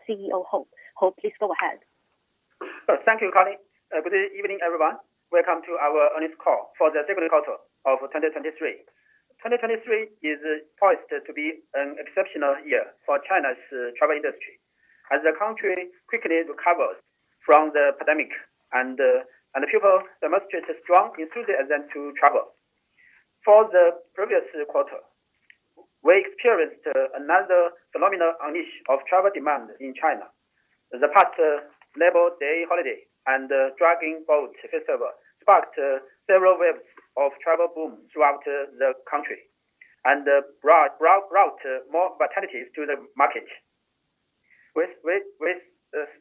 CEO Hope. Hope, please go ahead. Thank you, Connie. Good evening, everyone. Welcome to our earnings call for the second quarter of 2023. 2023 is poised to be an exceptional year for China's travel industry, as the country quickly recovers from the pandemic and people demonstrate strong enthusiasm to travel. For the previous quarter, we experienced another phenomenal unleash of travel demand in China. The past Labor Day holiday and Dragon Boat Festival sparked several waves of travel boom throughout the country and brought more vitalities to the market. We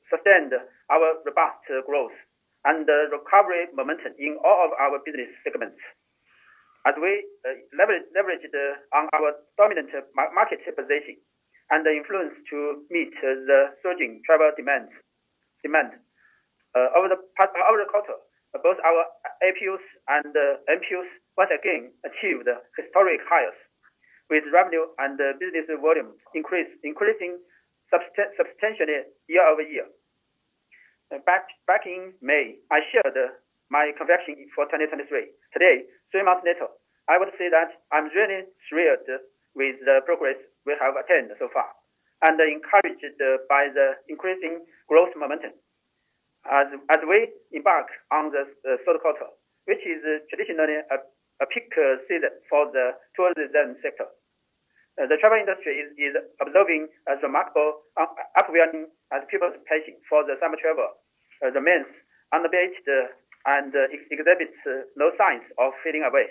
sustained our robust growth and recovery momentum in all of our business segments, as we leveraged on our dominant market position and the influence to meet the surging travel demand. Over the quarter, both our APUs and MPUs once again achieved historic highs, with revenue and business volume increasing substantially year over year. Back in May, I shared my conviction for 2023. Today, 3 months later, I would say that I'm really thrilled with the progress we have attained so far, and encouraged by the increasing growth momentum. As we embark on the third quarter, which is traditionally a peak season for the tourism sector, the travel industry is observing a remarkable upwelling as people's passion for the summer travel remains unabated and exhibits no signs of fading away.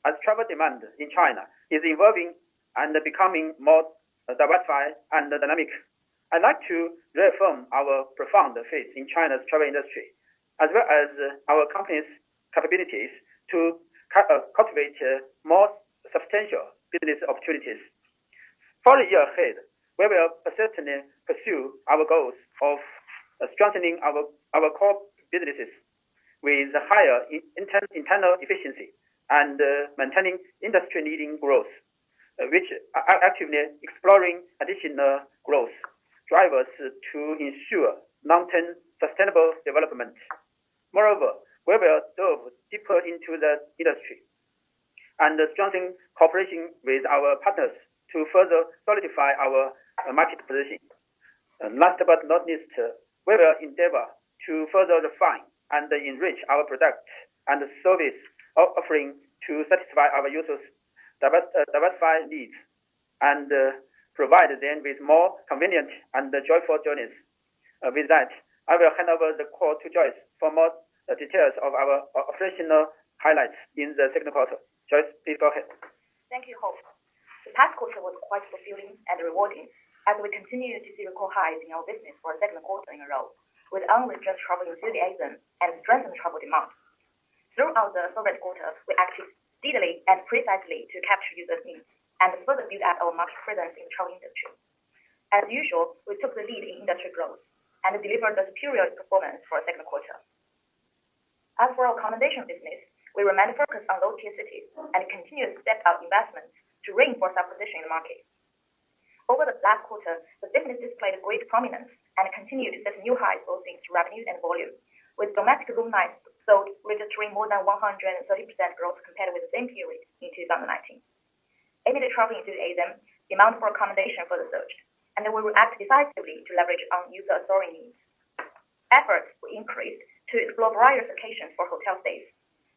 As travel demand in China is evolving and becoming more diversified and dynamic, I'd like to reaffirm our profound faith in China's travel industry, as well as our company's capabilities to cultivate more substantial business opportunities. For the year ahead, we will certainly pursue our goals of strengthening our core businesses with higher internal efficiency and maintaining industry-leading growth, which are actively exploring additional growth drivers to ensure long-term sustainable development. Moreover, we will delve deeper into the industry and strengthen cooperation with our partners to further solidify our market position. Last but not least, we will endeavor to further refine and enrich our product and service offering to satisfy our users' diversified needs and provide them with more convenient and joyful journeys. With that, I will hand over the call to Joyce for more details of our operational highlights in the second quarter. Joyce, please go ahead. Thank you, Hope. The past quarter was quite fulfilling and rewarding as we continue to see record highs in our business for a second quarter in a row, with unrestrained travel enthusiasm and strengthened travel demand. Throughout the third quarter, we acted steadily and precisely to capture users' needs and further build up our market presence in the travel industry. As usual, we took the lead in industry growth and delivered a superior performance for a second quarter. As for our accommodation business, we remain focused on low-tier cities and continue to step up investments to reinforce our position in the market. Over the last quarter, the business displayed great prominence and continued to set new highs both in revenue and volume, with domestic room nights sold registering more than 130% growth compared with the same period in 2019. Amid the travel enthusiasm, demand for accommodation further surged, and we will act decisively to leverage on user soaring needs. Efforts were increased to explore various occasions for hotel stays,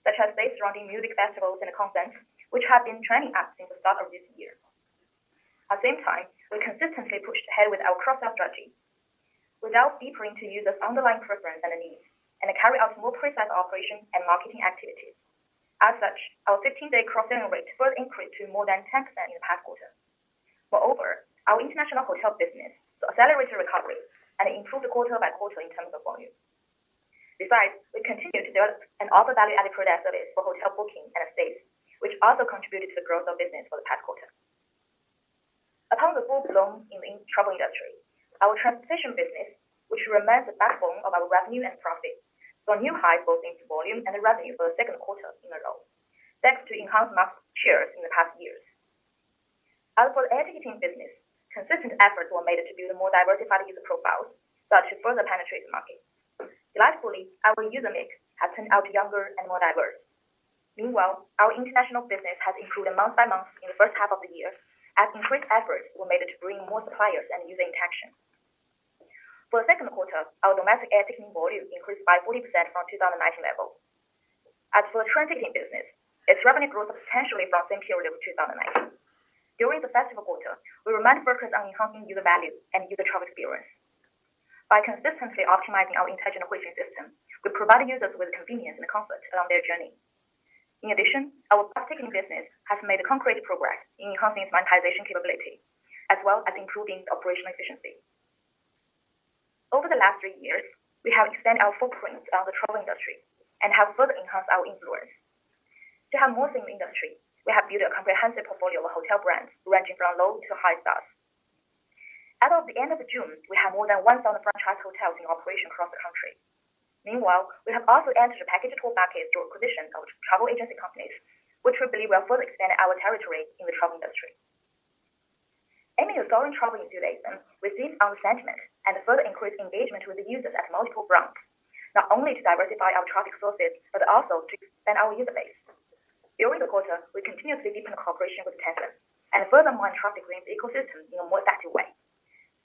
such as stays surrounding music festivals and concerts, which have been trending up since the start of this year. At the same time, we consistently pushed ahead with our cross-sell strategy. We delve deeper into users' underlying preference and needs, and carry out more precise operation and marketing activities. As such, our 15-day cross-selling rate further increased to more than 10% in the past quarter. Moreover, our international hotel business saw accelerated recovery and improved quarter by quarter in terms of volume. Besides, we continue to develop and offer value-added product service for hotel booking and stays, which also contributed to the growth of business for the past quarter. Upon the full-blown in the travel industry, our transportation business, which remains the backbone of our revenue and profit, saw new highs both in volume and revenue for the second quarter in a row, thanks to enhanced market shares in the past years. As for the air ticketing business, consistent efforts were made to build more diversified user profiles, so to further penetrate the market. Delightfully, our user mix has turned out younger and more diverse. Meanwhile, our international business has improved month by month in the first half of the year, as increased efforts were made to bring more suppliers and user interaction. For the second quarter, our domestic air ticketing volume increased by 40% from 2019 level. As for the train ticketing business, its revenue grew substantially from same period of 2019. During the festival quarter, we remained focused on enhancing user value and user travel experience. By consistently optimizing our intelligent Huixing system, we provide users with convenience and comfort along their journey. In addition, our bus ticketing business has made concrete progress in enhancing its monetization capability, as well as improving the operational efficiency. Over the last 3 years, we have expanded our footprint on the travel industry and have further enhanced our influence. To have more in the industry, we have built a comprehensive portfolio of hotel brands ranging from low to high stars. As of the end of June, we have more than 1,000 franchise hotels in operation across the country. Meanwhile, we have also entered the package tour market through acquisition of travel agency companies, which we believe will further expand our territory in the travel industry. Aiming at soaring travel enthusiasm, we seize on the sentiment and further increase engagement with the users at multiple fronts, not only to diversify our traffic sources, but also to expand our user base. During the quarter, we continuously deepen cooperation with Tencent and further mine traffic within the ecosystem in a more effective way.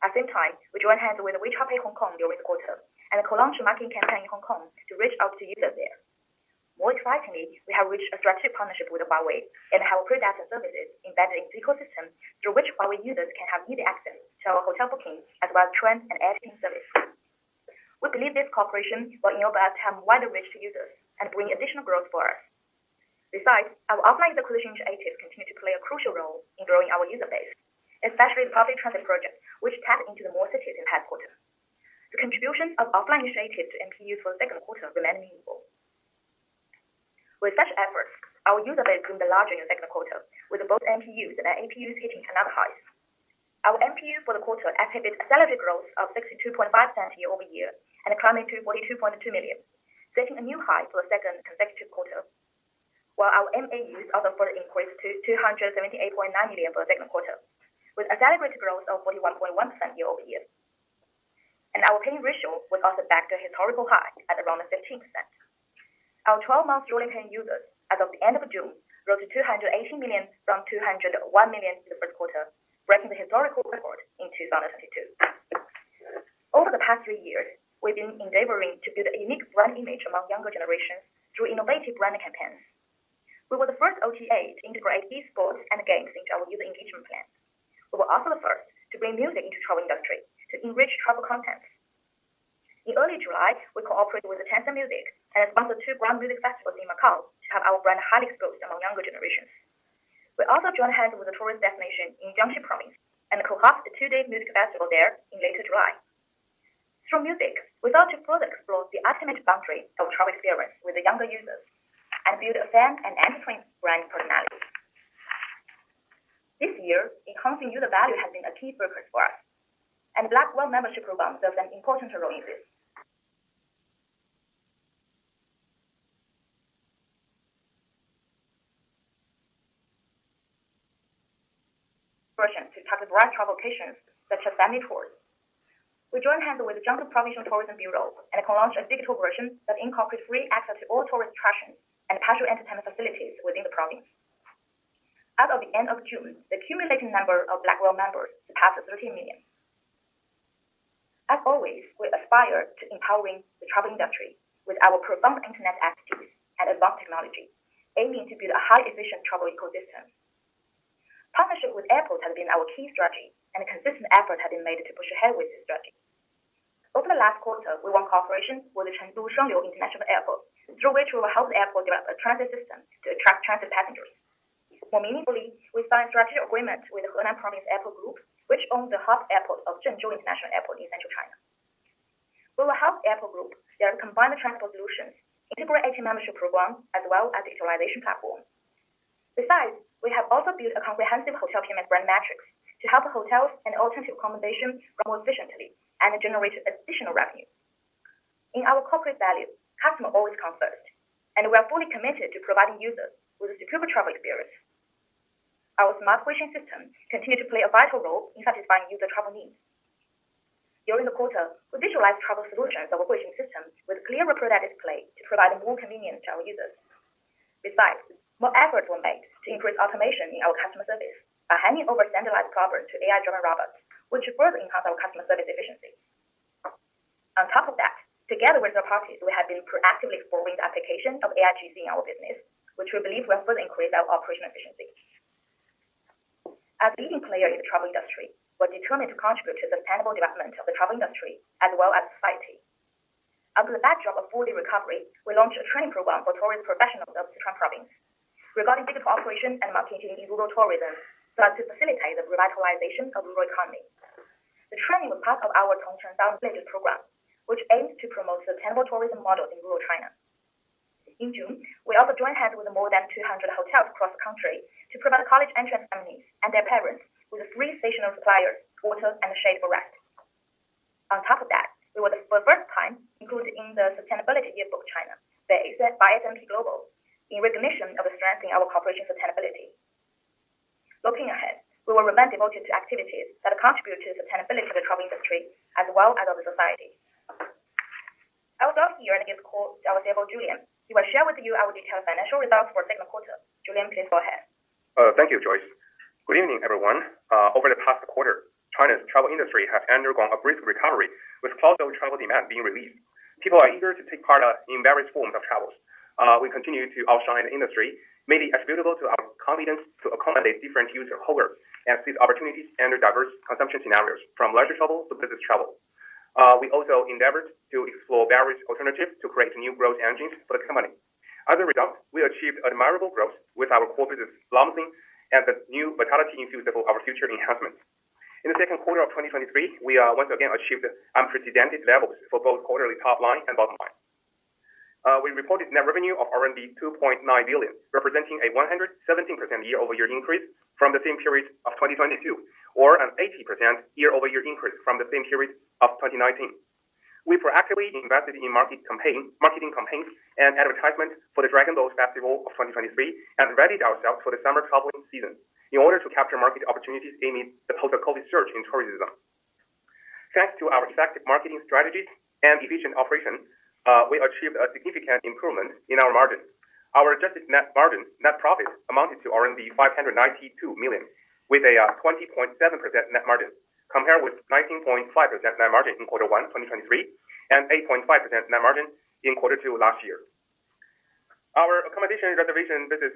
At the same time, we joined hands with WeChat Pay Hong Kong during the quarter and co-launched a marketing campaign in Hong Kong to reach out to users there. More excitingly, we have reached a strategic partnership with Huawei and have products and services embedded in the ecosystem through which Huawei users can have easy access to our hotel booking as well as train and air ticketing service. We believe this cooperation will enable us to have wider reach to users and bring additional growth for us. Besides, our offline acquisition initiatives continue to play a crucial role in growing our user base, especially the public transit project, which tapped into the more cities in the past quarter. The contribution of offline initiatives to MPUs for the second quarter remained meaningful. With such efforts, our user base grew larger in the second quarter, with both MPUs and APUs hitting another highs. Our MPU for the quarter exhibited accelerated growth of 62.5% year-over-year and climbing to 42.2 million, setting a new high for the second consecutive quarter. While our MAUs also further increased to 278.9 million for the second quarter, with accelerated growth of 41.1% year-over-year. And our paying ratio was also back to a historical high at around 15%. Our 12-month rolling paying users as of the end of June rose to 280 million from 201 million in the first quarter, breaking the historical record in 2022. Over the past 3 years, we've been endeavoring to build a unique brand image among younger generations through innovative brand campaigns. We were the first OTA to integrate esports and games into our user engagement plan. We were also the first to bring music into the travel industry to enrich travel content. In early July, we cooperated with the Tencent Music and sponsored 2 grand music festivals in Macau to have our brand highly exposed among younger generations. We also joined hands with a tourist destination in Jiangxi province and co-hosted a 2-day music festival there in later July. Through music, we thought to further explore the ultimate boundary of travel experience with the younger users and build a fan and entertainment brand personality. This year, enhancing user value has been a key focus for us, and Black Whale membership program serves an important role in this. Version to target broad travel occasions such as family tours. We joined hands with the Jiangsu Provincial Tourism Bureau and co-launched a digital version that incorporates free access to all tourist attractions and partial entertainment facilities within the province. As of the end of June, the accumulating number of Black Whale members surpassed 13 million. As always, we aspire to empowering the travel industry with our profound internet expertise and advanced technology, aiming to build a high-efficient travel ecosystem. Partnership with airports has been our key strategy, and consistent effort has been made to push ahead with this strategy. Over the last quarter, we won cooperation with the Chengdu Shengliu International Airport, through which we will help the airport develop a transit system to attract transit passengers. More meaningfully, we signed a strategic agreement with the Henan Province Airport Group, which owns the hub airport of Zhengzhou International Airport in central China. We will help the airport group develop combined transport solutions, integrate AT membership program, as well as the utilization platform. Besides, we have also built a comprehensive hotel payment brand matrix to help hotels and alternative accommodation run more efficiently and generate additional revenue. In our corporate value, customer always comes first, and we are fully committed to providing users with a superior travel experience. Our smart Huixing system continued to play a vital role in satisfying user travel needs. During the quarter, we visualized travel solutions of a Huixing system with clear product display to provide more convenience to our users. Besides, more efforts were made to increase automation in our customer service by handing over standardized problems to AI-driven robots, which further enhance our customer service efficiency. On top of that, together with third parties, we have been proactively exploring the application of AIGC in our business, which we believe will further increase our operational efficiency. As a leading player in the travel industry, we're determined to contribute to the sustainable development of the travel industry as well as society. Under the backdrop of full-day recovery, we launched a training program for tourist professionals of Sichuan province regarding digital operation and marketing in rural tourism so as to facilitate the revitalization of rural economy. The training was part of our TongCheng Travel program, which aims to promote sustainable tourism models in rural China. In June, we also joined hands with more than 200 hotels across the country to provide college entrance families and their parents with free stationary suppliers, water, and shade for rest. On top of that, we were for the first time included in the Sustainability Yearbook China by S&P Global in recognition of strengthening our corporation sustainability. Looking ahead, we will remain devoted to activities that contribute to the sustainability of the travel industry as well as of the society. I will stop here and give the call to our CFO, Julian. He will share with you our detailed financial results for the second quarter. Julian, please go ahead. Thank you, Joyce. Good evening, everyone. Over the past quarter, China's travel industry has undergone a brisk recovery with cloud travel demand being released. People are eager to take part in various forms of travels. We continue to outshine the industry, mainly attributable to our confidence to accommodate different user cohorts and seize opportunities under diverse consumption scenarios, from leisure travel to business travel. We also endeavored to explore various alternatives to create new growth engines for the company. As a result, we achieved admirable growth with our core business blossoming and the new vitality infused for our future enhancements. In the second quarter of 2023, we once again achieved unprecedented levels for both quarterly top line and bottom line. We reported net revenue of RMB 2.9 billion, representing a 117% year-over-year increase from the same period of 2022, or an 80% year-over-year increase from the same period of 2019. We proactively invested in marketing campaigns and advertisement for the Dragon Boat Festival of 2023 and readied ourselves for the summer traveling season in order to capture market opportunities amid the post-COVID surge in tourism. Thanks to our effective marketing strategies and efficient operation, we achieved a significant improvement in our margin. Our adjusted net profit amounted to RMB 592 million, with a 20.7% net margin, compared with 19.5% net margin in quarter 1, 2023, and 8.5% net margin in quarter 2 last year. Our accommodation reservation business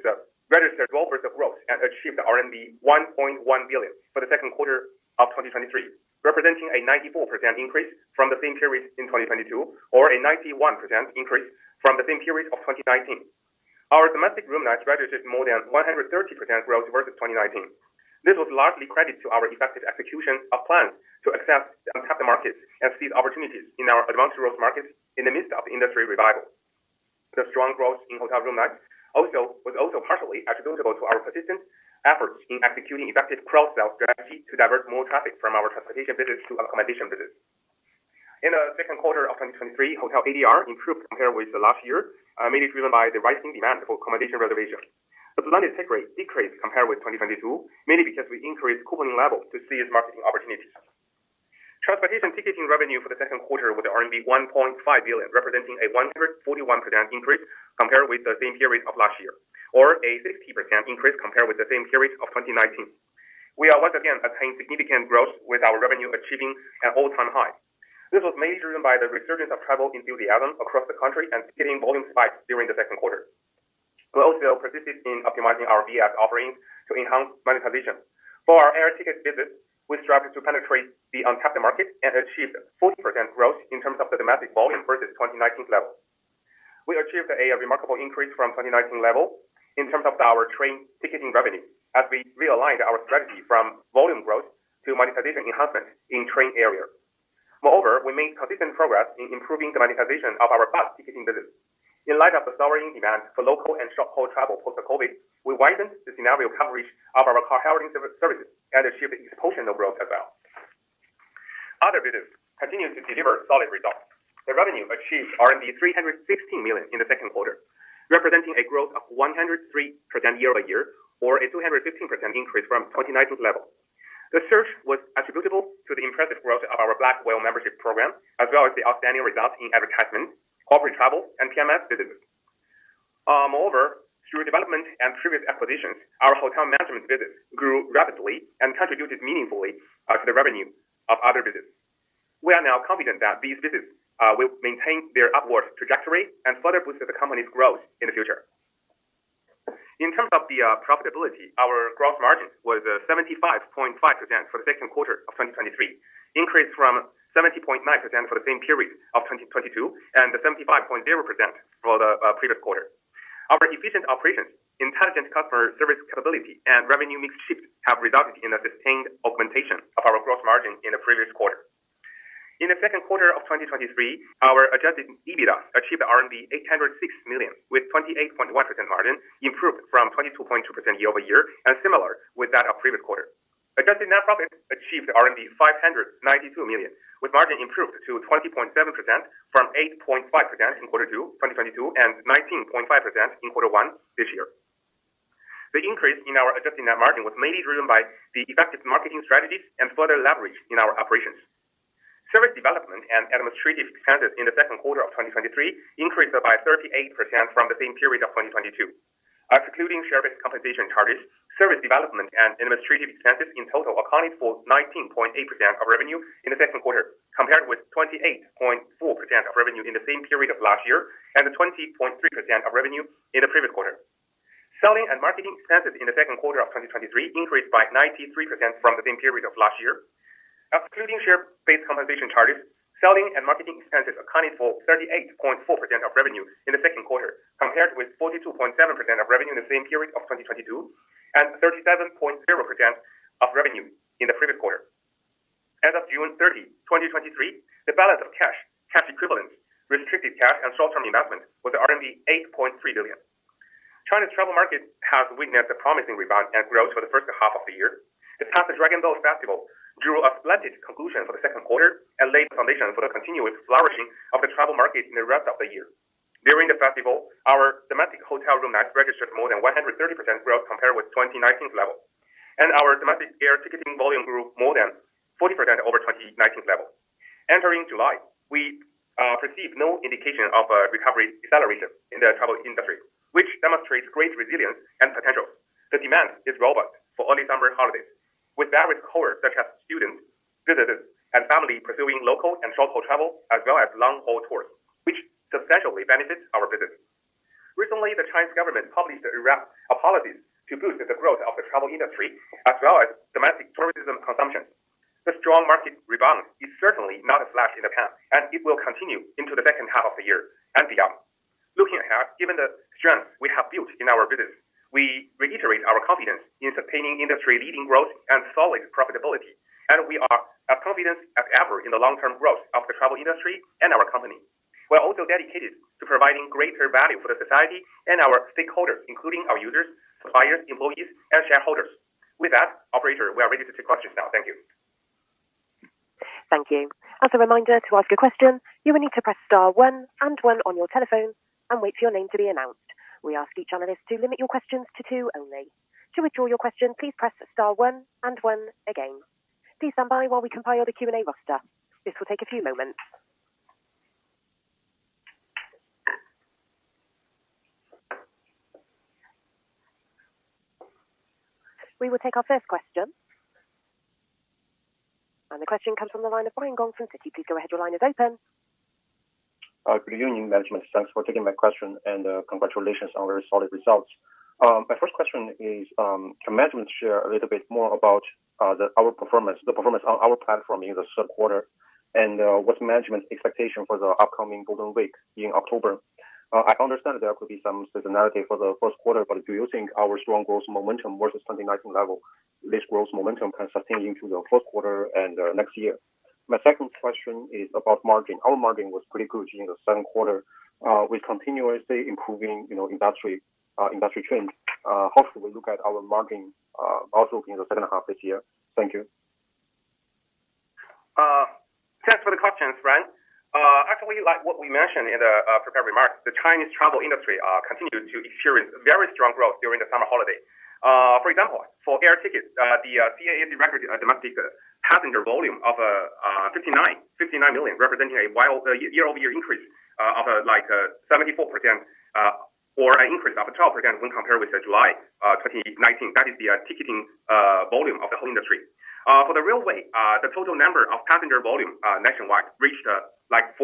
registered robust growth and achieved RMB 1.1 billion for the second quarter of 2023, representing a 94% increase from the same period in 2022, or a 91% increase from the same period of 2019. Our domestic room nights registered more than 130% growth versus 2019. This was largely credited to our effective execution of plans to access the untapped markets and seize opportunities in our advanced growth markets in the midst of the industry revival. The strong growth in hotel room nights was also partially attributable to our persistent efforts in executing effective cross-sell strategy to divert more traffic from our transportation business to accommodation business. In the second quarter of 2023, hotel ADR improved compared with the last year, mainly driven by the rising demand for accommodation reservation. The blended take rate decreased compared with 2022, mainly because we increased couponing levels to seize marketing opportunities. Transportation ticketing revenue for the second quarter was RMB 1.5 billion, representing a 141% increase compared with the same period of last year, or a 60% increase compared with the same period of 2019. We are once again attained significant growth with our revenue achieving an all-time high. This was mainly driven by the resurgence of travel enthusiasm across the country and ticketing volume spikes during the second quarter. We also persisted in optimizing our VS offerings to enhance monetization. For our air ticket business, we strived to penetrate the untapped market and achieved 40% growth in terms of the domestic volume versus 2019 level. We achieved a remarkable increase from 2019 level in terms of our train ticketing revenue, as we realigned our strategy from volume growth to monetization enhancement in train area. Moreover, we made consistent progress in improving the monetization of our bus ticketing business. In light of the soaring demand for local and short-haul travel post-COVID, we widened the scenario coverage of our car hailing services and achieved exponential growth as well. Other business continued to deliver solid results. The revenue achieved RMB 316 million in the second quarter, representing a growth of 103% year-over-year, or a 215% increase from 2019 level. The surge was attributable to the impressive growth of our Black Whale membership program, as well as the outstanding results in advertisement, corporate travel, and PMS businesses. Moreover, through development and previous acquisitions, our hotel management business grew rapidly and contributed meaningfully to the revenue of other businesses. We are now confident that these businesses will maintain their upward trajectory and further boost the company's growth in the future. In terms of the profitability, our gross margin was 75.5% for the second quarter of 2023, increased from 70.9% for the same period of 2022 and 75.0% for the previous quarter. Our efficient operations, intelligent customer service capability, and revenue mix shift have resulted in a sustained augmentation of our gross margin in the previous quarter. In the second quarter of 2023, our adjusted EBITDA achieved RMB 806 million with 28.1% margin, improved from 22.2% year-over-year and similar with that of previous quarter. Adjusted net profit achieved RMB 592 million, with margin improved to 20.7% from 8.5% in quarter 2, 2022, and 19.5% in quarter 1 this year. The increase in our adjusted net margin was mainly driven by the effective marketing strategies and further leverage in our operations. Service development and administrative expenses in the second quarter of 2023 increased by 38% from the same period of 2022. Excluding share-based compensation charges, service development and administrative expenses in total accounted for 19.8% of revenue in the second quarter, compared with 28.4% of revenue in the same period of last year and 20.3% of revenue in the previous quarter. Selling and marketing expenses in the second quarter of 2023 increased by 93% from the same period of last year. Excluding share-based compensation charges, selling and marketing expenses accounted for 38.4% of revenue in the second quarter, compared with 42.7% of revenue in the same period of 2022 and 37.0% of revenue in the previous quarter. As of June 30, 2023, the balance of cash equivalents, restricted cash, and short-term investment was RMB 8.3 billion. China's travel market has witnessed a promising rebound and growth for the first half of the year. The past Dragon Boat Festival drew a splendid conclusion for the second quarter and laid the foundation for the continuous flourishing of the travel market in the rest of the year. During the festival, our domestic hotel room nights registered more than 130% growth compared with 2019's level, and our domestic air ticketing volume grew more than 40% over 2019's level. Entering July, we perceive no indication of a recovery acceleration in the travel industry, which demonstrates great resilience and potential. The demand is robust for early summer holidays, with various cohorts such as students, visitors, and family pursuing local and short-haul travel, as well as long-haul tours, which substantially benefits our business. Recently, the Chinese government published policies to boost the growth of the travel industry, as well as domestic tourism consumption. The strong market rebound is certainly not a flash in the pan, and it will continue into the second half of the year and beyond. Looking ahead, given the strength we have built in our business, we reiterate our confidence in sustaining industry-leading growth and solid profitability, and we are as confident as ever in the long-term growth of the travel industry and our company. We are also dedicated to providing greater value for the society and our stakeholders, including our users, suppliers, employees, and shareholders. With that, operator, we are ready to take questions now. Thank you. Thank you. As a reminder, to ask a question, you will need to press star 1 and 1 on your telephone and wait for your name to be announced. We ask each analyst to limit your questions to 2 only. To withdraw your question, please press star 1 and 1 again. Please stand by while we compile the Q&A roster. This will take a few moments. We will take our first question. And the question comes from the line of Brian Gong from Citi. Please go ahead. Your line is open. Good evening, management. Thanks for taking my question, and congratulations on very solid results. My first question is, can management share a little bit more about our performance, the performance on our platform in the third quarter, and what's management's expectation for the upcoming Golden Week in October? I understand that there could be some seasonality for the first quarter, but do you think our strong growth momentum versus 2019 level, this growth momentum can sustain into the first quarter and next year? My second question is about margin. Our margin was pretty good in the second quarter, with continuously improving, industry trend. How should we look at our margin outlook in the second half this year? Thank you. Thanks for the questions, Brian. Actually, like what we mentioned in the prepared remarks, the Chinese travel industry continued to experience very strong growth during the summer holiday. For example, for air tickets, the CAAC recorded a domestic passenger volume of 59 million, representing a year-over-year increase of 74%, or an increase of 12% when compared with July 2019. That is the ticketing volume of the whole industry. For the railway, the total number of passenger volume nationwide reached 406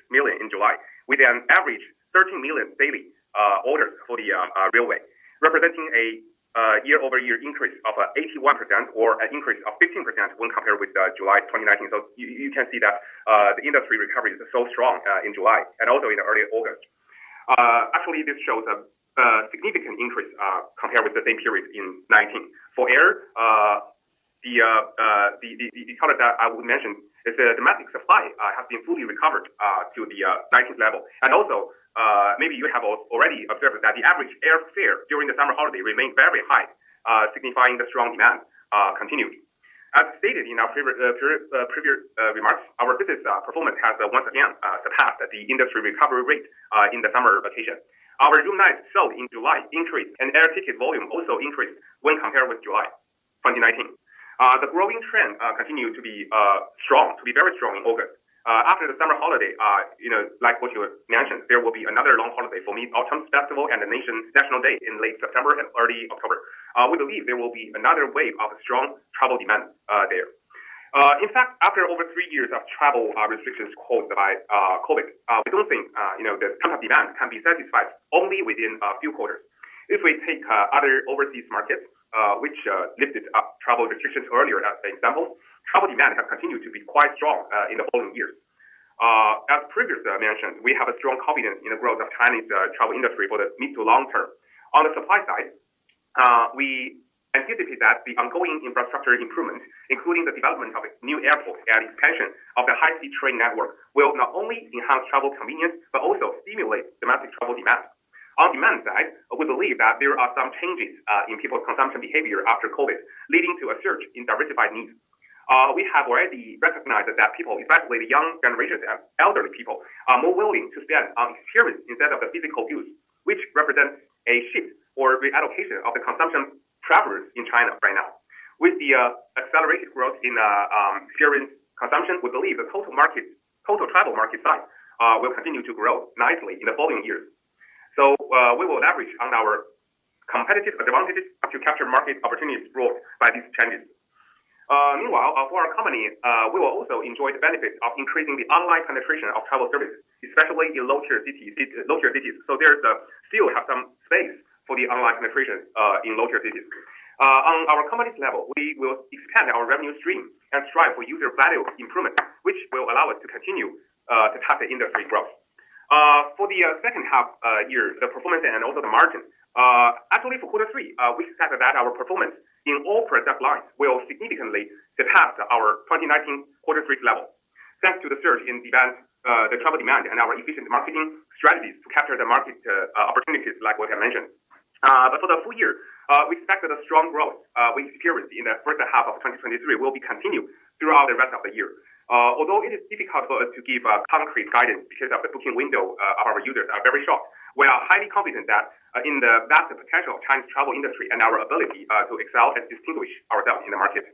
million in July, with an average 13 million daily orders for the railway, representing a year-over-year increase of 81%, or an increase of 15% when compared with July 2019. So you can see that the industry recovery is so strong in July and also in early August. Actually, this shows a significant increase compared with the same period in 19. For air, the color that I would mention is the domestic supply has been fully recovered to the 19th level, and also maybe you have already observed that the average airfare during the summer holiday remained very high, signifying the strong demand continued. As stated in our previous remarks, our business performance has once again surpassed the industry recovery rate in the summer vacation. Our room nights sold in July increased, and air ticket volume also increased when compared with July 2019. The growing trend continued to be very strong in August. After the summer holiday, like what you mentioned, there will be another long holiday for Mid-Autumn Festival and the National Day in late September and early October. We believe there will be another wave of strong travel demand there. In fact, after over 3 years of travel restrictions caused by COVID, we don't think the pent-up demand can be satisfied only within a few quarters. If we take other overseas markets, which lifted up travel restrictions earlier as an example, travel demand has continued to be quite strong in the following years. As previously mentioned, we have a strong confidence in the growth of Chinese travel industry for the mid to long term. On the supply side, we anticipate that the ongoing infrastructure improvements, including the development of new airports and expansion of the high-speed train network, will not only enhance travel convenience, but also stimulate domestic travel demand. On demand side, we believe that there are some changes in people's consumption behavior after COVID, leading to a surge in diversified needs. We have already recognized that people, especially the young generations and elderly people, are more willing to spend on experience instead of the physical goods, which represents a shift or reallocation of the consumption travelers in China right now. With the accelerated growth in experience consumption, we believe the total travel market size will continue to grow nicely in the following years. So we will leverage on our competitive advantages to capture market opportunities brought by these changes. Meanwhile, for our company, we will also enjoy the benefits of increasing the online penetration of travel services, especially in low-tier cities. So there's still have some space for the online penetration in low-tier cities. On our company's level, we will expand our revenue stream and strive for user value improvement, which will allow us to continue to tap the industry growth. For the second half year, the performance and also the margin. Actually, for quarter 3, we expect that our performance in all product lines will significantly surpass our 2019 quarter 3 level, thanks to the surge in demand, the travel demand, and our efficient marketing strategies to capture the market opportunities, like what I mentioned. But for the full year, we expect that the strong growth we experienced in the first half of 2023 will be continued throughout the rest of the year. Although it is difficult for us to give concrete guidance because of the booking window of our users are very short, we are highly confident that in the vast potential of Chinese travel industry and our ability to excel and distinguish ourselves in the market.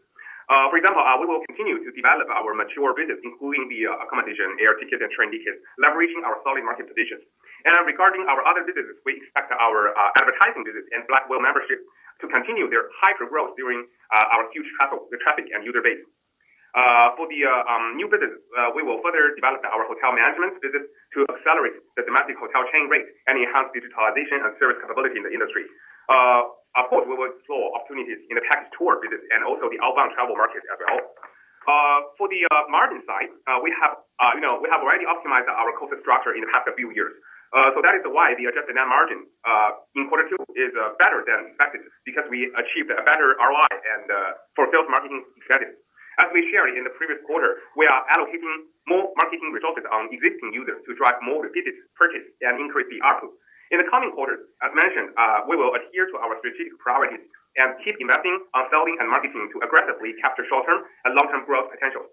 For example, we will continue to develop our mature business, including the accommodation, air tickets, and train tickets, leveraging our solid market positions. And regarding our other businesses, we expect our advertising business and Black Whale membership to continue their hyper growth during our huge traffic and user base. For the new business, we will further develop our hotel management business to accelerate the domestic hotel chain rate and enhance digitalization and service capability in the industry. Of course, we will explore opportunities in the package tour business and also the outbound travel market as well. For the margin side, we have already optimized our cost structure in the past few years. So that is why the adjusted net margin in quarter 2 is better than expected, because we achieved a better ROI and for sales marketing expenses. As we shared in the previous quarter, we are allocating more marketing resources on existing users to drive more repeated purchase and increase the ARPU. In the coming quarters, as mentioned, we will adhere to our strategic priorities and keep investing on selling and marketing to aggressively capture short-term and long-term growth potential.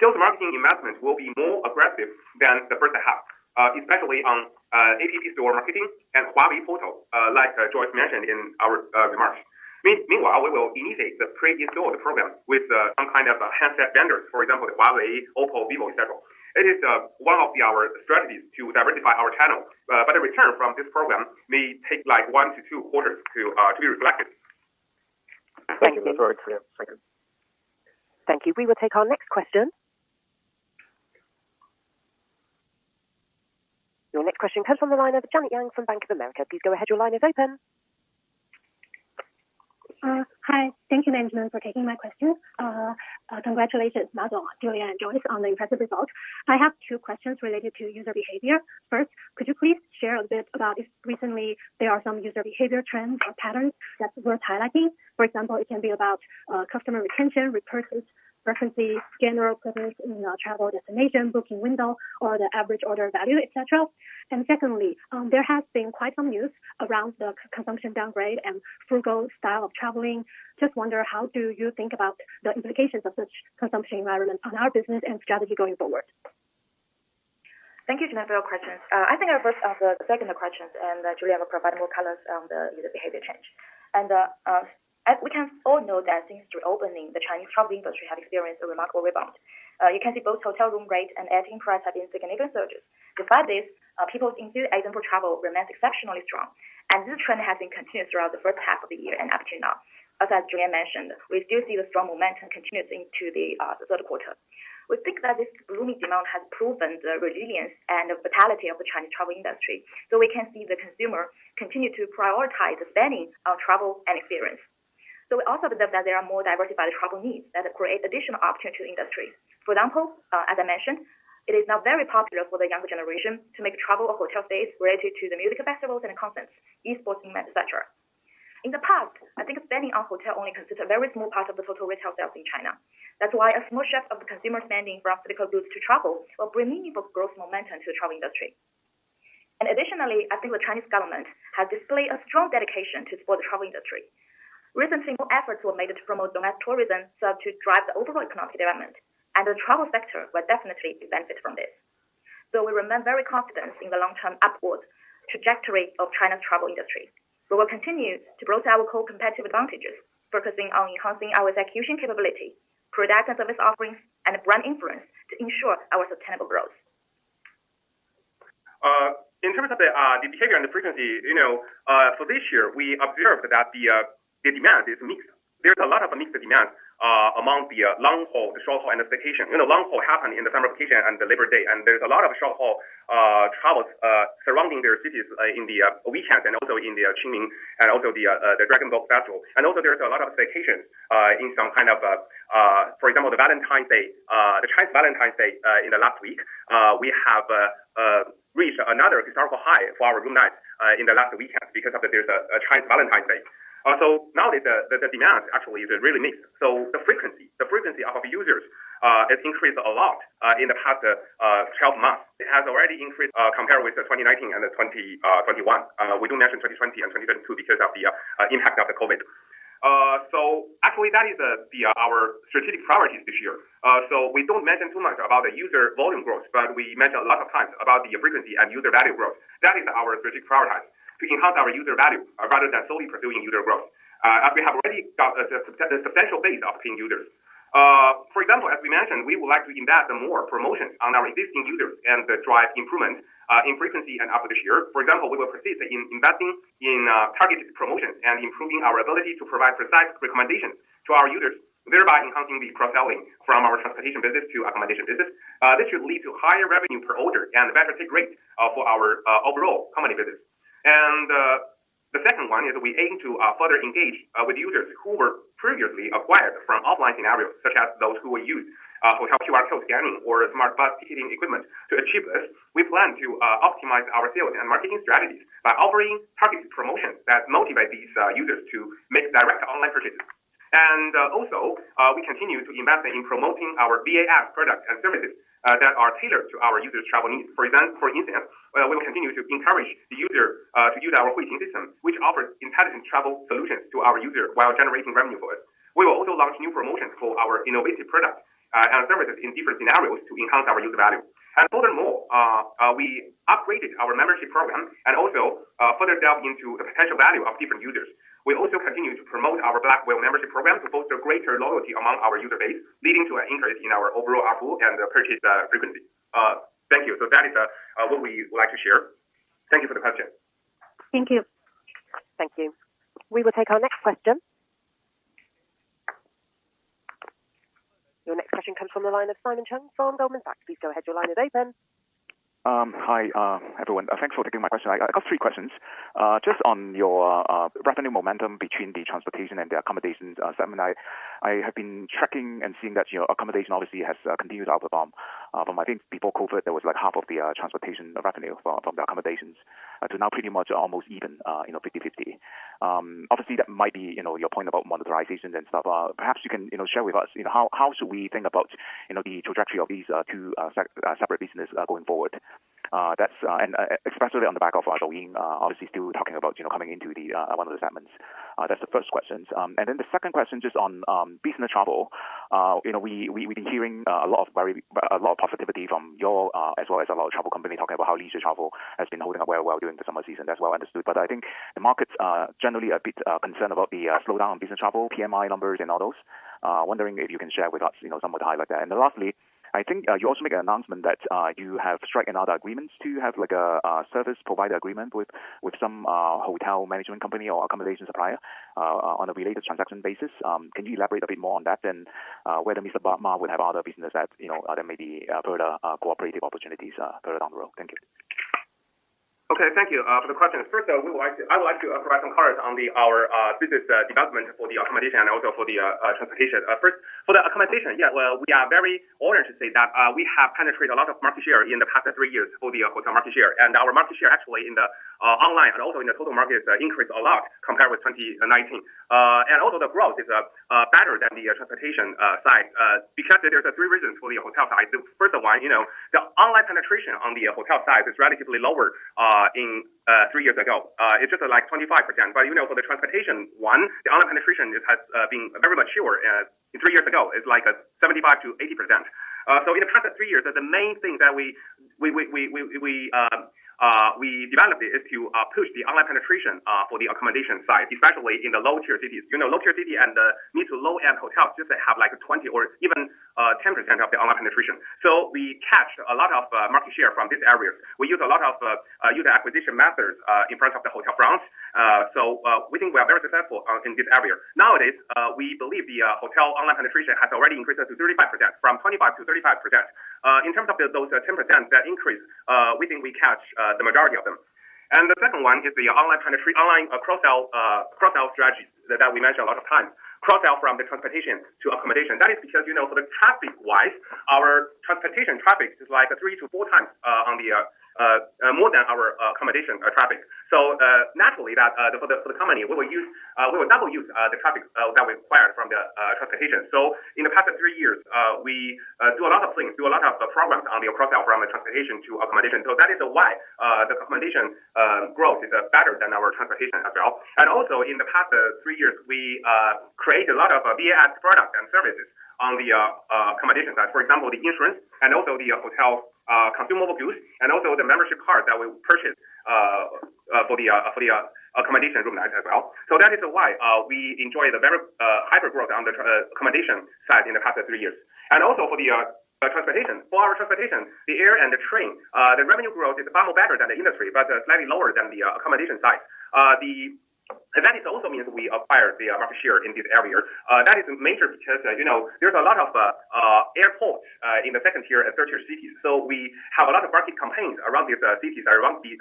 Sales marketing investments will be more aggressive than the first half, especially on app store marketing and Huawei portal, like Joyce mentioned in our remarks. Meanwhile, we will initiate the pre-installed program with some kind of handset vendors, for example, the Huawei, Oppo, Vivo, etc. It is one of our strategies to diversify our channel, but the return from this program may take like 1 to 2 quarters to be reflected. Thank you. That's very clear. Thank you. Thank you. We will take our next question. Your next question comes from the line of Janet Yang from Bank of America. Please go ahead. Your line is open. Hi. Thank you, management, for taking my question. Congratulations, Madong, Julia, and Joyce, on the impressive results. I have 2 questions related to user behavior. First, could you please share a bit about if recently there are some user behavior trends or patterns that's worth highlighting? For example, it can be about customer retention, repurchase, frequency, general preference in travel destination, booking window, or the average order value, etc. And secondly, there has been quite some news around the consumption downgrade and frugal style of traveling. Just wonder, how do you think about the implications of such consumption environment on our business and strategy going forward? Thank you, Janet, for your questions. I think I'll first answer the second questions, and Julia will provide more colors on the user behavior change. And as we can all know that since reopening, the Chinese travel industry has experienced a remarkable rebound. You can see both hotel room rate and air ticket price have been significant surges. Despite this, people's enthusiasm for travel remains exceptionally strong, and this trend has been continued throughout the first half of the year and up to now. As Julia mentioned, we still see the strong momentum continues into the third quarter. We think that this blooming demand has proven the resilience and the vitality of the Chinese travel industry, so we can see the consumer continue to prioritize the spending on travel and experience. So we also observe that there are more diversified travel needs that create additional opportunity to the industry. For example, as I mentioned, it is now very popular for the younger generation to make travel or hotel stays related to the music festivals and concerts, esports events, etc. In the past, I think spending on hotel only considered a very small part of the total retail sales in China. That's why a small shift of the consumer spending from physical goods to travel will bring meaningful growth momentum to the travel industry. And additionally, I think the Chinese government has displayed a strong dedication to support the travel industry. Recently, more efforts were made to promote domestic tourism so to drive the overall economic development, and the travel sector will definitely benefit from this. So we remain very confident in the long-term upward trajectory of China's travel industry. We will continue to broaden our core competitive advantages, focusing on enhancing our execution capability, product and service offerings, and brand influence to ensure our sustainable growth. In terms of the behavior and the frequency, for this year, we observed that the demand is mixed. There's a lot of mixed demand among the long haul, the short haul, and the vacation. Long haul happened in the summer vacation and the Labor Day, and there's a lot of short haul travels surrounding their cities in the weekends, and also in the Qingming, and also the Dragon Boat Festival. And also there's a lot of vacations in some kind of, for example, the Valentine's Day, the Chinese Valentine's Day in the last week. We have reached another historical high for our room nights in the last weekend because of there's a Chinese Valentine's Day. So nowadays the demand actually is really mixed. So the frequency of our users has increased a lot in the past 12 months. It has already increased compared with 2019 and 2021. We do mention 2020 and 2022 because of the impact of the COVID. So actually that is our strategic priorities this year. So we don't mention too much about the user volume growth, but we mention a lot of times about the frequency and user value growth. That is our strategic priority, to enhance our user value rather than solely pursuing user growth. As we have already got a substantial base of paying users. For example, as we mentioned, we would like to invest more promotions on our existing users and drive improvement in frequency and after this year. For example, we will persist in investing in targeted promotions and improving our ability to provide precise recommendations to our users, thereby enhancing the cross-selling from our transportation business to accommodation business. This should lead to higher revenue per order and better take rate for our overall company business. And the second one is we aim to further engage with users who were previously acquired from offline scenarios, such as those who will use hotel QR code scanning or smart bus ticketing equipment. To achieve this, we plan to optimize our sales and marketing strategies by offering targeted promotions that motivate these users to make direct online purchases. And also, we continue to invest in promoting our VAS products and services that are tailored to our users' travel needs. For instance, we will continue to encourage the user to use our Huixing system, which offers intelligent travel solutions to our user while generating revenue for us. We will also launch new promotions for our innovative products and services in different scenarios to enhance our user value. And furthermore, we upgraded our membership program and also further delve into the potential value of different users. We also continue to promote our Black Whale membership program to foster greater loyalty among our user base, leading to an increase in our overall ARPU and purchase frequency. Thank you. So that is what we would like to share. Thank you for the question. Thank you. Thank you. We will take our next question. Your next question comes from the line of Simon Chung from Goldman Sachs. Please go ahead. Your line is open. Hi, everyone. Thanks for taking my question. I got three questions. Just on your revenue momentum between the transportation and the accommodation segment, I have been tracking and seeing that accommodation obviously has continued to outperform. From I think before COVID, there was like half of the transportation revenue from the accommodations to now pretty much almost even, 50-50. Obviously, that might be your point about monetization and stuff. Perhaps you can share with us how should we think about the trajectory of these two separate businesses going forward. That's and especially on the back of Douyin, obviously still talking about coming into the one of the segments. That's the first question. And then the second question, just on business travel. We've been hearing a lot of positivity from your as well as a lot of travel companies talking about how leisure travel has been holding up very well during the summer season. That's well understood. But I think the markets are generally a bit concerned about the slowdown in business travel, PMI numbers, and all those. Wondering if you can share with us some of the highlights there. And then lastly, I think you also make an announcement that you have struck another agreements to have like a service provider agreement with some hotel management company or accommodation supplier on a related transaction basis. Can you elaborate a bit more on that and whether Mr. Ma would have other business that there may be further cooperative opportunities further down the road? Thank you. Okay, thank you for the question. First, I would like to provide some colors on our business development for the accommodation and also for the transportation. First, for the accommodation, we are very honored to say that we have penetrated a lot of market share in the past 3 years for the hotel market share, and our market share actually in the online and also in the total market increased a lot compared with 2019. And also the growth is better than the transportation side because there's 3 reasons for the hotel side. The first one, the online penetration on the hotel side is relatively lower in 3 years ago. It's just like 25%. But for the transportation one, the online penetration has been very mature. 3 years ago, it's like 75 to 80%. So in the past 3 years, the main thing that we developed is to push the online penetration for the accommodation side, especially in the low-tier cities. Low-tier city and mid to low-end hotels just have like 20 or even 10% of the online penetration. So we catch a lot of market share from these areas. We use a lot of user acquisition methods in front of the hotel front. So we think we are very successful in this area. Nowadays, we believe the hotel online penetration has already increased to 35%, from 25 to 35%. In terms of those 10% that increase, we think we catch the majority of them. And the second one is the online penetration, online cross-sell strategies that we mentioned a lot of times. Cross-sell from the transportation to accommodation. That is because, for the traffic-wise, our transportation traffic is like 3 to 4 times on the more than our accommodation traffic. So naturally, that for the company, we will double use the traffic that we acquired from the transportation. So in the past 3 years, we do a lot of things, do a lot of programs on the cross-sell from the transportation to accommodation. So that is why the accommodation growth is better than our transportation as well. And also in the past 3 years, we create a lot of VAS products and services on the accommodation side. For example, the insurance and also the hotel consumable goods, and also the membership card that we purchased for the accommodation room night as well. So that is why we enjoy the very hyper growth on the accommodation side in the past 3 years. And also for the transportation. For our transportation, the air and the train, the revenue growth is far more better than the industry, but slightly lower than the accommodation side. That is also means we acquired the market share in this area. That is major because there's a lot of airports in the second tier and third tier cities. So we have a lot of market campaigns around these cities, around the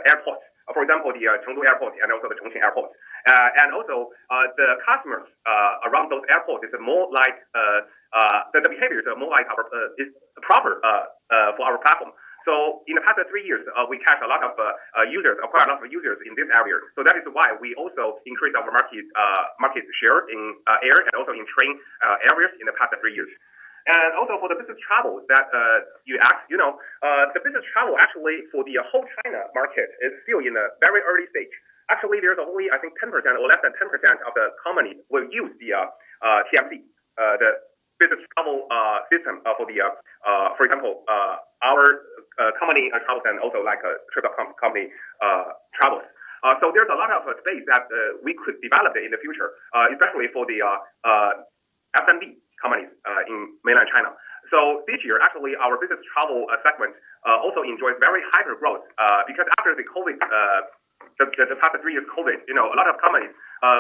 airports. For example, the Chengdu Airport and also the TongCheng Airport. And also the customers around those airports is more like the behavior is more like our is proper for our platform. So in the past 3 years, we catch a lot of users, acquire a lot of users in this area. So that is why we also increase our market share in air and also in train areas in the past 3 years. And also for the business travel that you asked, the business travel actually for the whole China market is still in a very early stage. Actually, there's only, I think, 10% or less than 10% of the company will use the TMC, business travel system for the, for example, our company travels and also like a trip company travels. So there's a lot of space that we could develop in the future, especially for the F&B companies in mainland China. So this year, actually, our business travel segment also enjoys very hyper growth because after the COVID, the past 3 years COVID, a lot of companies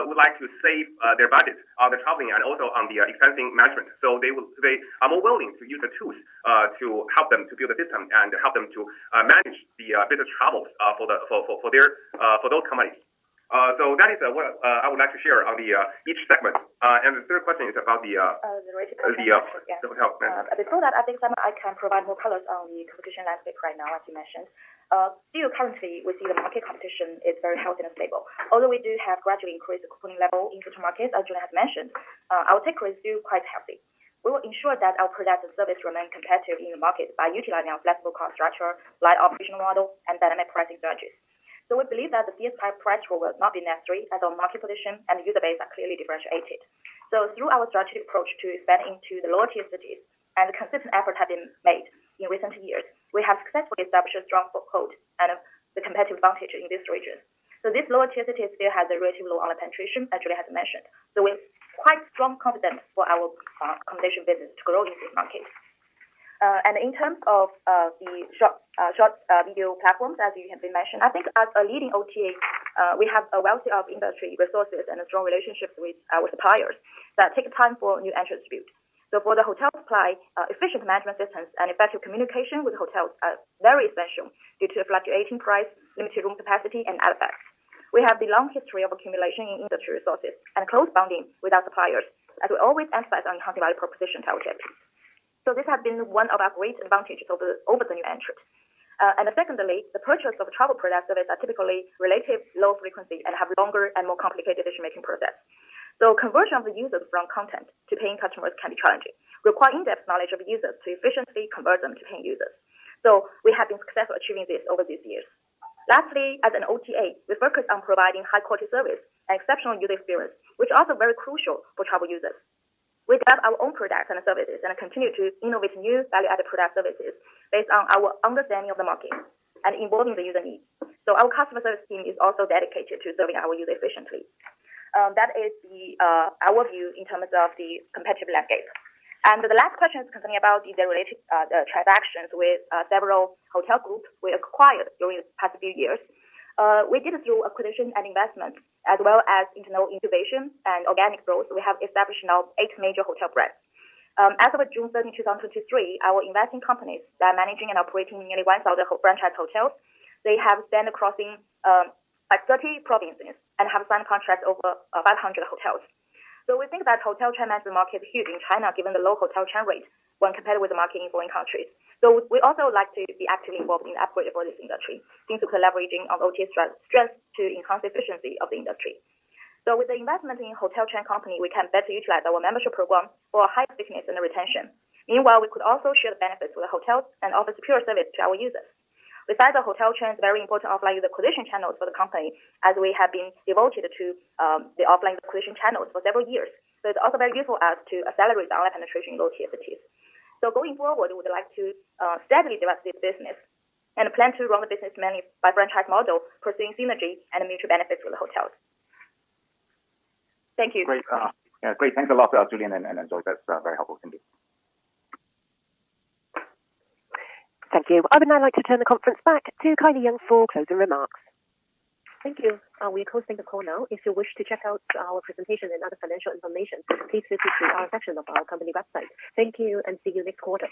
would like to save their budget on the traveling and also on the expensing management. So they are more willing to use the tools to help them to build a system and help them to manage the business travels for those companies. So that is what I would like to share on the each segment. And the third question is about the hotel. Before that, I think I can provide more colors on the competition landscape right now, as you mentioned. Still currently, we see the market competition is very healthy and stable. Although we do have gradually increased the couponing level in future markets, as Julian has mentioned, our take rate is still quite healthy. We will ensure that our product and service remain competitive in the market by utilizing our flexible cost structure, light operational model, and dynamic pricing strategies. So we believe that the fierce price war will not be necessary as our market position and user base are clearly differentiated. So through our strategic approach to expand into the lower tier cities and the consistent efforts have been made in recent years, we have successfully established a strong foothold and the competitive advantage in this region. So this lower tier cities still has a relatively low online penetration, as Julie has mentioned. So we're quite strong confidence for our accommodation business to grow in this market. And in terms of the short video platforms, as you have been mentioned, I think as a leading OTA, we have a wealth of industry resources and a strong relationships with our suppliers that take time for new entrants to build. So for the hotel supply, efficient management systems and effective communication with hotels are very essential due to fluctuating price, limited room capacity, and other facts. We have the long history of accumulation in industry resources and close bonding with our suppliers, as we always emphasize on enhancing value proposition to our guests. So this has been one of our great advantages over the new entrant. And secondly, the purchase of travel product service are typically relative low frequency and have longer and more complicated decision-making process. So conversion of the users from content to paying customers can be challenging, require in-depth knowledge of users to efficiently convert them to paying users. So we have been successful achieving this over these years. Lastly, as an OTA, we focus on providing high-quality service and exceptional user experience, which are also very crucial for travel users. We develop our own products and services and continue to innovate new value-added product services based on our understanding of the market and involving the user needs. So our customer service team is also dedicated to serving our users efficiently. That is our view in terms of the competitive landscape. And the last question is concerning about the related transactions with several hotel groups we acquired during the past few years. We did it through acquisition and investment, as well as internal innovation and organic growth. We have established now 8 major hotel brands. As of June 30, 2023, our investing companies that are managing and operating nearly 1,000 franchise hotels, they have spanned crossing 30 provinces and have signed contracts over 500 hotels. So we think that hotel chain management market is huge in China, given the low hotel chain rate when compared with the market in foreign countries. So we also like to be actively involved in the upgrade for this industry, since we're leveraging on OTA strengths to enhance the efficiency of the industry. So with the investment in hotel chain company, we can better utilize our membership program for high stickiness and retention. Meanwhile, we could also share the benefits with the hotels and offer superior service to our users. Besides the hotel chains, very important offline user acquisition channels for the company, as we have been devoted to the offline acquisition channels for several years. So it's also very useful for us to accelerate the online penetration in low-tier cities. So going forward, we would like to steadily develop this business and plan to run the business mainly by franchise model, pursuing synergy and mutual benefits with the hotels. Thank you. Great. Great. Thanks a lot, Julian and Joy. That's very helpful. Thank you. Thank you. I would now like to turn the conference back to Kylie Yeung for closing remarks. Thank you. We're closing the call now. If you wish to check out our presentation and other financial information, please visit the our section of our company website. Thank you and see you next quarter.